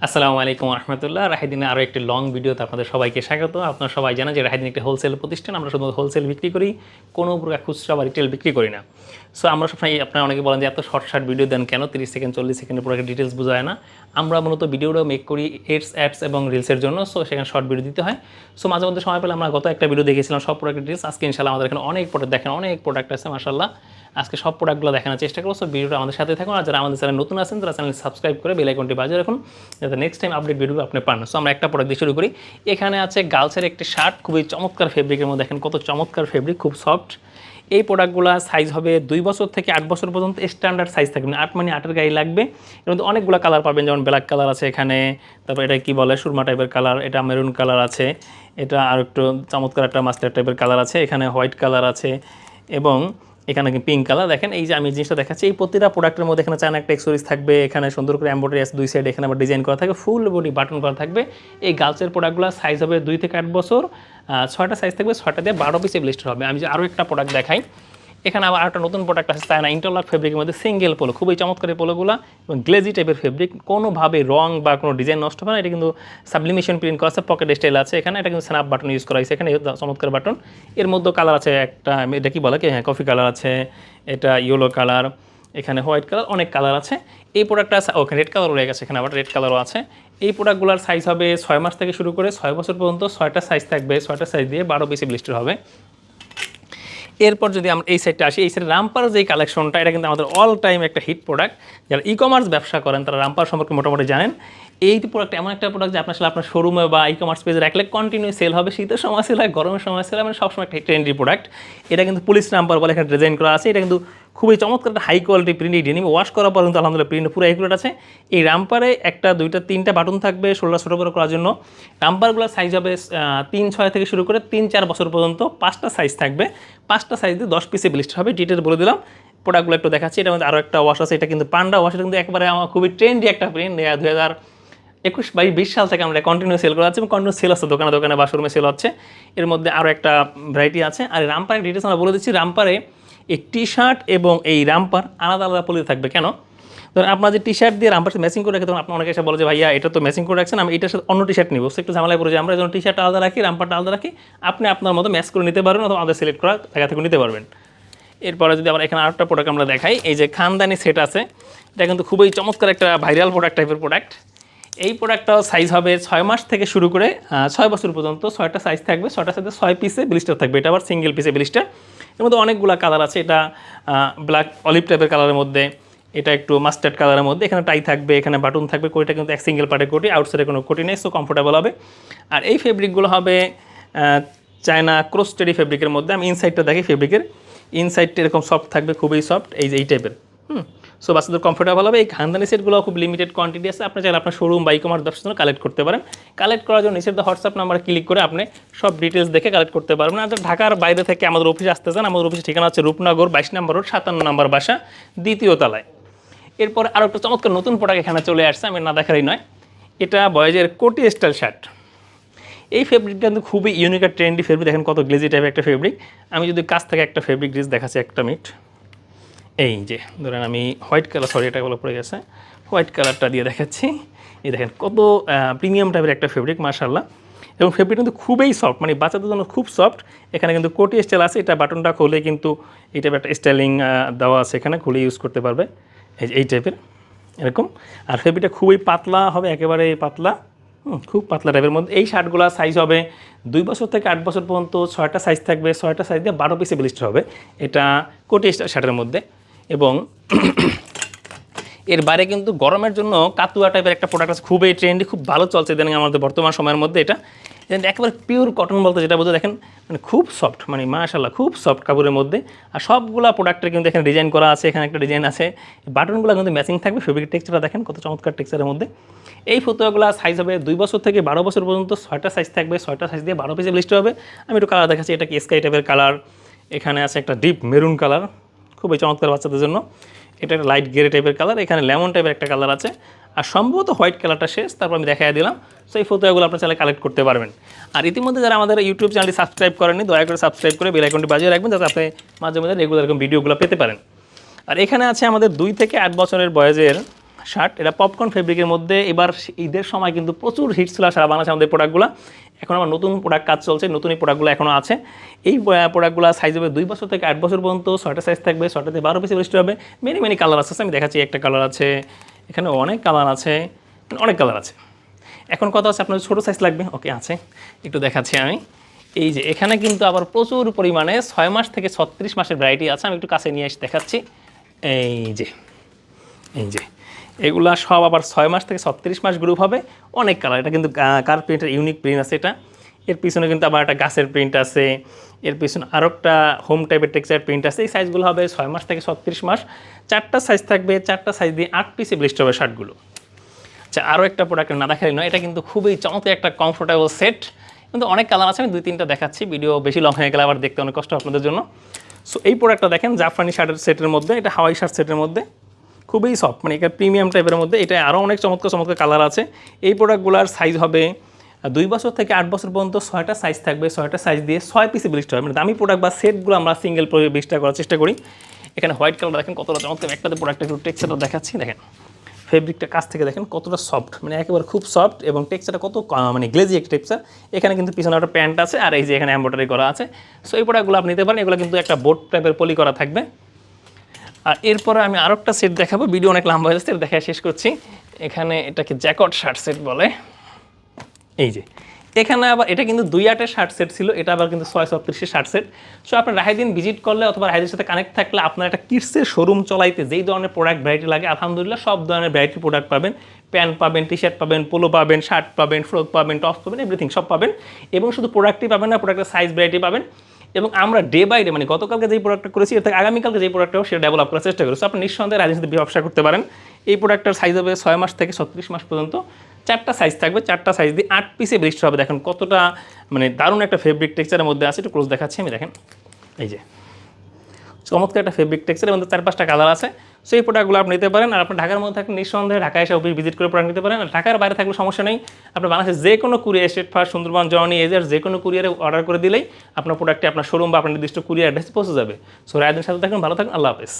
আসসালামু আলাইকুম রহমতুল্লাহ। রাহিদিনের আরও একটি লং ভিডিওতে আপনাদের সবাইকে স্বাগত। আপনারা সবাই জানেন যে রাহিদিন একটি হোলসেল প্রতিষ্ঠান। আমরা শুধু হোলসেল বিক্রি করি, কোনো প্রকার খুচরা বা রিটেল বিক্রি করি না। সো আমরা সবসময় আপনারা অনেকে বলেন যে এত শর্ট ভিডিও দেন কেন, 30 সেকেন্ড 40 সেকেন্ডের পুরো ডিটেলস বোঝায় না। আমরা মূলত ভিডিওটা মেক করি অ্যাডস এবং রিলসের জন্য। সো সেখানে শর্ট ভিডিও দিতে হয়। সো মাঝে মধ্যে সময় পেলে আমরা গত একটা ভিডিও দেখেছিলাম সব প্রোডাক্ট ডিটেলস। আজকে ইনশাআল্লাহ আমাদের এখানে অনেক প্রোডাক্ট দেখেন, অনেক প্রোডাক্ট আছে মাশাআল্লাহ। আজকে সব প্রোডাক্টগুলো দেখানোর চেষ্টা করবো। সো ভিডিওটা আমাদের সাথে থাকুন। আর যারা আমাদের চ্যানেল নতুন আছেন তারা চ্যানেল সাবস্ক্রাইব করে বেল আইকনটি বাজিয়ে রাখুন, যাতে নেক্সট টাইম আপডেট ভিডিও আপনি পান। সো আমরা একটা প্রোডাক্ট দিয়ে শুরু করি। এখানে আছে গার্লসের একটি শার্ট, খুবই চমৎকার ফেব্রিকের মধ্যে, দেখেন কত চমৎকার ফেব্রিক, খুব সফট। এই প্রোডাক্টগুলো সাইজ হবে 2 বছর থেকে 8 বছর পর্যন্ত স্ট্যান্ডার্ড সাইজ থাকবে, 8 মানে 8-এর গায়ে লাগবে। এর মধ্যে অনেকগুলো কালার পাবেন, যেমন ব্ল্যাক কালার আছে এখানে, তারপর এটা কি বলে সুরমা টাইপের কালার, এটা মেরুন কালার আছে, এটা আর একটু চমৎকার একটা মাস্টার্ড টাইপের কালার আছে, এখানে হোয়াইট কালার আছে এবং এখানে পিঙ্ক কালার। দেখেন এই যে আমি জিনিসটা দেখাচ্ছি, এই প্রতিটা প্রোডাক্টের মধ্যে এখানে চায়না একটা অ্যাক্সেসরিজ থাকবে, এখানে সুন্দর করে এমব্রয়ডারি আছে দুই সাইড, এখানে আবার ডিজাইন করা থাকবে, ফুল বডি বাটন করা থাকবে। এই গার্লসের প্রোডাক্টগুলো সাইজ হবে 2 থেকে 8 বছর, 6টা সাইজ থাকবে, 6টা দিয়ে 12 পিসে ব্লিস্টার হবে। আমি যে আরও একটা প্রোডাক্ট দেখাই, এখানে আবার একটা নতুন প্রোডাক্ট আছে চায়না ইন্টারলক ফেব্রিকের মধ্যে সিঙ্গেল পোলো, খুবই চমৎকার এই পোলোগুলো এবং গ্লেজি টাইপের ফেব্রিক, কোনোভাবে রং বা কোনো ডিজাইন নষ্ট হবে না। এটা কিন্তু সাবলিমেশন প্রিন্ট করা আছে, পকেট স্টাইল আছে এখানে, এটা কিন্তু স্ন্যাপ বাটন ইউজ করা হয়েছে এখানে, চমৎকার বাটন। এর মধ্যে কালার আছে একটা, এটা কি বলে কি, হ্যাঁ কফি কালার আছে, এটা ইয়েলো কালার, এখানে হোয়াইট কালার, অনেক কালার আছে। এই প্রোডাক্টটা ওখানে রেড কালার রয়ে গেছে, এখানে আবার রেড কালারও আছে। এই প্রোডাক্টগুলোর সাইজ হবে 6 মাস থেকে শুরু করে 6 বছর পর্যন্ত, 6টা সাইজ থাকবে, 6টা সাইজ দিয়ে 12 পিসে ব্লিস্টার হবে। এরপর যদি আমরা এই সাইডটা আসি, এই সাইড রামপার যে কালেকশনটা, এটা কিন্তু আমাদের অল টাইম একটা হিট প্রোডাক্ট। যারা ই কমার্স ব্যবসা করেন তারা রামপার সম্পর্কে মোটামুটি জানেন। এই প্রোডাক্ট এমন একটা প্রোডাক্ট যে আপনার সাথে আপনার শোরুমে বা ই কমার্স পেজে রাখলে কন্টিনিউ সেল হবে, শীতের সময় সেল হয়, গরমের সময় সেল হয়, মানে সবসময় একটা ট্রেন্ডি প্রোডাক্ট। এটা কিন্তু পুলিশ রামপার বলে এখানে ডিজাইন করা আছে। এটা কিন্তু খুবই চমৎকার একটা high quality print, denim wash করার পর কিন্তু আলহামদুলিল্লাহ প্রিন্ট পুরো একুরেট আছে। এই রামপারে একটা, দুইটা, তিনটা বাটন থাকবে শোল্ডার ছোটো বড় করার জন্য। রামপারগুলোর সাইজ হবে 3-6 থেকে শুরু করে 3-4 বছর পর্যন্ত, 5টা সাইজ থাকবে, 5টা সাইজ দিয়ে 10 পিসে ব্লিস্টার হবে। ডিটেল বলে দিলাম। প্রোডাক্টগুলো একটু দেখাচ্ছি। এটার মধ্যে আরও একটা ওয়াশ আছে, এটা কিন্তু পান্ডা ওয়াশ, এটা কিন্তু একবারে আমার খুবই ট্রেন্ডি একটা প্রিন্ট। 2021-22 সাল থেকে আমরা কন্টিনিউ সেল করা হচ্ছে এবং কন্টিনিউ সেল হচ্ছে দোকানে দোকানে বা শোরুমে সেল হচ্ছে। এর মধ্যে আরও একটা ভ্যারাইটি আছে। আর রামপারের ডিটেলস আমরা বলে দিচ্ছি। রামপারে এই টি শার্ট এবং এই রামপার আলাদা আলাদা পলি থাকবে। কেন? ধরুন আপনার যে টি শার্ট দিয়ে রামপার ম্যাচিং করে রাখে, তখন আপনার অনেকে এসে বলে যে ভাইয়া এটা তো ম্যাচিং করে রাখছেন, আমি এটার সাথে অন্য টি শার্ট নিব। একটু ঝামেলায় পড়ে যে আমরা যখন টি শার্টটা আলাদা রাখি, রামপারটা আলাদা রাখি, আপনি আপনার মতো ম্যাচ করে নিতে পারবেন অথবা আমাদের সিলেক্ট করা জায়গা থেকে নিতে পারবেন। এরপরে যদি আমরা এখানে আরেকটা প্রোডাক্ট আমরা দেখাই, এই যে খানদানি সেট আছে, এটা কিন্তু খুবই চমৎকার একটা ভাইরাল প্রোডাক্ট টাইপের প্রোডাক্ট। এই প্রোডাক্টটাও সাইজ হবে 6 মাস থেকে শুরু করে 6 বছর পর্যন্ত, 6টা সাইজ থাকবে, 6টার সাথে 6 পিসে ব্লিস্টার থাকবে। এটা আবার সিঙ্গেল পিসে ব্লিস্টার। এর মধ্যে অনেকগুলো কালার আছে, এটা ব্ল্যাক অলিভ টাইপের কালারের মধ্যে, এটা একটু মাস্টার্ড কালারের মধ্যে, এখানে টাই থাকবে, এখানে বাটন থাকবে, কোটিটা কিন্তু এক সিঙ্গেল পার্টের কোটি, আউটসাইডে কোনো কোটি নেই, সো কমফোর্টেবল হবে। আর এই ফেব্রিকগুলো হবে চায়না ক্রোস্টেডি ফেব্রিকের মধ্যে। আমি ইনসাইডটা দেখি, ফেব্রিকের ইনসাইডটা এরকম সফট থাকবে, খুবই সফট, এই যে এই টাইপের। সো বাচ্চাদের কমফোর্টেবল হবে। এই খানদানি সেটগুলো খুব লিমিটেড কোয়ান্টিটি আছে, আপনি চাইলে আপনার শোরুম বা ই কমার্স ব্যবসার জন্য কালেক্ট করতে পারেন। কালেক্ট করার জন্য নিচের হোয়াটসঅ্যাপ নাম্বারে ক্লিক করে আপনি সব ডিটেলস দেখে কালেক্ট করতে পারবেন। আর ঢাকার বাইরে থেকে আমাদের অফিসে আসতে চান, আমাদের অফিসের ঠিকানা হচ্ছে রূপনগর 22 নম্বর রোড, 57 নম্বর বাসা, 2য় তলায়। এরপর আরও একটা চমৎকার নতুন প্রোডাক্ট এখানে চলে আসছে, আমি না দেখারই নয়। এটা বয়েজের কোটি স্টাইল শার্ট। এই ফেব্রিকটা কিন্তু খুবই ইউনিক আর ট্রেন্ডি ফেব্রিক। দেখেন কত গ্লেজি টাইপের একটা ফেব্রিক। আমি যদি কাছ থেকে একটা ফেব্রিক ডিস দেখাচ্ছি, একটা মিনিট। এই যে ধরেন আমি হোয়াইট কালার, সরি এটা বলে পড়ে গেছে, হোয়াইট কালারটা দিয়ে দেখাচ্ছি। এই দেখেন কত প্রিমিয়াম টাইপের একটা ফেব্রিক মাশাআল্লাহ। এবং ফেব্রিক কিন্তু খুবই সফট, মানে বাচ্চাদের জন্য খুব সফট। এখানে কিন্তু কোটি স্টাইল আছে, এটা বাটনটা খুলে কিন্তু এই টাইপের একটা স্টাইলিং দেওয়া আছে, এখানে খুলে ইউজ করতে পারবে, এই টাইপের এরকম। আর ফেব্রিকটা খুবই পাতলা হবে, একেবারে পাতলা, খুব পাতলা টাইপের মধ্যে। এই শার্টগুলো সাইজ হবে 2 বছর থেকে 8 বছর পর্যন্ত, 6টা সাইজ থাকবে, 6টা সাইজ দিয়ে 12 পিসে ব্লিস্টার হবে। এটা কোটি শার্টের মধ্যে। এবং এর বাইরে কিন্তু গরমের জন্য কাতুয়া টাইপের একটা প্রোডাক্ট আছে, খুবই ট্রেন্ডি, খুব ভালো চলছে ইদানিং আমাদের বর্তমান সময়ের মধ্যে। এটা একেবারে পিওর কটন বলতে যেটা বলতে, দেখেন মানে খুব সফট, মানে মাশাআল্লাহ খুব সফট কাপড়ের মধ্যে। আর সবগুলা প্রোডাক্টের কিন্তু এখানে ডিজাইন করা আছে, এখানে একটা ডিজাইন আছে, বাটনগুলো কিন্তু ম্যাচিং থাকবে। ফেব্রিক টেক্সচারটা দেখেন কত চমৎকার টেক্সচারের মধ্যে। এই ফতুয়াগুলো সাইজ হবে 2 বছর থেকে 12 বছর পর্যন্ত, 6টা সাইজ থাকবে, 6টা সাইজ দিয়ে 12 পিসে ব্লিস্টার হবে। আমি একটু কালার দেখাচ্ছি, এটা কি স্কাই টাইপের কালার, এখানে আছে একটা ডিপ মেরুন কালার, খুবই চমৎকার বাচ্চাদের জন্য। এটা একটা লাইট গ্রে টাইপের কালার, এখানে লেমন টাইপের একটা কালার আছে, আর সম্ভবত হোয়াইট কালারটা শেষ, তারপর আমি দেখাই দিলাম। সো এই ফটোগুলো আপনার চাইলে কালেক্ট করতে পারবেন। আর ইতিমধ্যে যারা আমাদের ইউটিউব চ্যানেলটি সাবস্ক্রাইব করেননি, দয়া করে সাবস্ক্রাইব করে বেল আইকনটি বাজিয়ে রাখবেন, যাতে আপনি মাঝে মাঝে রেগুলার এরকম ভিডিওগুলো পেতে পারেন। আর এখানে আছে আমাদের 2 থেকে 8 বছরের বয়সের শার্ট, এটা পপকর্ন ফেব্রিকের মধ্যে। এবার ঈদের সময় কিন্তু প্রচুর হিট ছিল সারা বাংলাদেশে আমাদের প্রোডাক্টগুলো। এখন আমার নতুন প্রোডাক্ট কাজ চলছে, নতুন এই প্রোডাক্টগুলো এখনও আছে। এই প্রোডাক্টগুলো সাইজ হবে 2 বছর থেকে 8 বছর পর্যন্ত, 6টা সাইজ থাকবে, 6টাতে 12 পিসে বৃষ্টি হবে। মেনি কালার আছে, আমি দেখাচ্ছি। একটা কালার আছে, এখানে অনেক কালার আছে, অনেক কালার আছে। এখন কথা হচ্ছে আপনার ছোটো সাইজ লাগবে, ওকে আছে, একটু দেখাচ্ছি আমি। এই যে এখানে কিন্তু আবার প্রচুর পরিমাণে 6 মাস থেকে 36 মাসের ভ্যারাইটি আছে, আমি একটু কাছে নিয়ে এসে দেখাচ্ছি। এই যে এগুলা সব আবার 6 মাস থেকে 36 মাস গ্রুপ হবে, অনেক কালার। এটা কিন্তু কার প্রিন্টের ইউনিক প্রিন্ট আছে এটা। এর পিছনে কিন্তু আবার একটা গাছের প্রিন্ট আছে, এর পিছনে আরও একটা হোম টাইপের টেক্সচার প্রিন্ট আছে। এই সাইজগুলো হবে 6 মাস থেকে 36 মাস, 4টা সাইজ থাকবে, 4টা সাইজ দিয়ে 8 পিসে ব্লিস্ট হবে শার্টগুলো। আচ্ছা, আরও একটা প্রোডাক্টের না দেখালি নয়, এটা কিন্তু খুবই চমৎকার একটা কমফোর্টেবল সেট, কিন্তু অনেক কালার আছে, আমি 2-3টা দেখাচ্ছি, ভিডিও বেশি লং হয়ে গেলে আবার দেখতে অনেক কষ্ট আপনাদের জন্য। সো এই প্রোডাক্টটা দেখেন, জাফরানি শার্টের সেটের মধ্যে, এটা হাওয়াই শার্ট সেটের মধ্যে, খুবই সফট, মানে এটা প্রিমিয়াম টাইপের মধ্যে। এটা আরও অনেক চমৎকার কালার আছে। এই প্রোডাক্টগুলোর সাইজ হবে 2 বছর থেকে 8 বছর পর্যন্ত, 6টা সাইজ থাকবে, 6টা সাইজ দিয়ে 6 পিসে ব্লিস্ট হবে। মানে দামি প্রোডাক্ট বা সেটগুলো আমরা সিঙ্গেল ব্লিস্টার করার চেষ্টা করি। এখানে হোয়াইট কালার দেখেন কতটা চমৎকার, একটাতে প্রোডাক্টটা একটু টেক্সচারটা দেখাচ্ছি, দেখেন ফেব্রিকটা কাছ থেকে দেখেন কতটা সফট, মানে একেবারে খুব সফট, এবং টেক্সচারটা কত মানে গ্লেজি একটা টেক্সচার। এখানে কিন্তু পিছনে একটা প্যান্ট আছে, আর এই যে এখানে এমব্রয়ডারি করা আছে। সো এই প্রোডাক্টগুলো আপনি নিতে পারেন, এগুলো কিন্তু একটা বোর্ড টাইপের পলি করা থাকবে। আর এরপরে আমি আরও একটা সেট দেখাবো, ভিডিও অনেক লম্বা হয়ে যাচ্ছে, দেখা শেষ করছি। এখানে এটাকে জ্যাকট শার্ট সেট বলে। এই যে এখানে আবার এটা কিন্তু 2-8-এর শার্ট সেট ছিল, এটা আবার কিন্তু 636-এর শার্ট সেট। সো আপনার রাহিদিন ভিজিট করলে অথবা রাহিদের সাথে কানেক্ট থাকলে আপনার একটা কিডসের শোরুম চলাইতে যেই ধরনের প্রোডাক্ট ভ্যারাইটি লাগে, আলহামদুলিল্লাহ সব ধরনের ভ্যারাইটির প্রোডাক্ট পাবেন। প্যান্ট পাবেন, টি শার্ট পাবেন, পোলো পাবেন, শার্ট পাবেন, ফ্রক পাবেন, টপস পাবেন, এভরিথিং সব পাবেন। এবং শুধু প্রোডাক্টই পাবেন না, প্রোডাক্টের সাইজ ভ্যারাইটি পাবেন। এবং আমরা ডে বাই ডে, মানে গতকালকে যেই প্রোডাক্টটা করেছি, এর থেকে আগামীকালকে যেই প্রোডাক্টটা সেটা ডেভেলপ করার চেষ্টা করি। সো আপনি নিঃসন্দেহে রাহিদের সাথে ব্যবসা করতে পারেন। এই প্রোডাক্টটার সাইজ হবে 6 মাস থেকে 36 মাস পর্যন্ত, 4টা সাইজ থাকবে, 4টা সাইজ দিয়ে 8 পিসে ব্লিস্ট হবে। দেখেন কতটা মানে দারুণ একটা ফেব্রিক টেক্সচারের মধ্যে আছে, একটু ক্লোজ দেখাচ্ছি আমি, দেখেন এই যে চমৎকার একটা ফেব্রিক টেক্সচারের মধ্যে 4-5টা কালার আছে। সো এই প্রোডাক্টগুলো আপনি নিতে পারেন। আর আপনি ঢাকার মধ্যে থাকলে নিঃসন্দেহে ঢাকা এসে অফিস ভিজিট করে প্রোডাক্ট নিতে পারেন। আর ঢাকার বাইরে থাকলে সমস্যা নেই, আপনার বাংলাদেশের যে কোনো কুরিয়ার, স্টেট ফার্স্ট, সুন্দরবন, জর্নি, এজার যে কোনো কুরিয়ারে অর্ডার করে দিলেই আপনার প্রোডাক্টটি আপনার শোরুম বা আপনার নির্দিষ্ট কুরিয়ার অ্যাড্রেসে পৌঁছে যাবে। সো রায়দিনের সাথে থাকুন, ভালো থাকুন, আল্লাহ হাফেজ।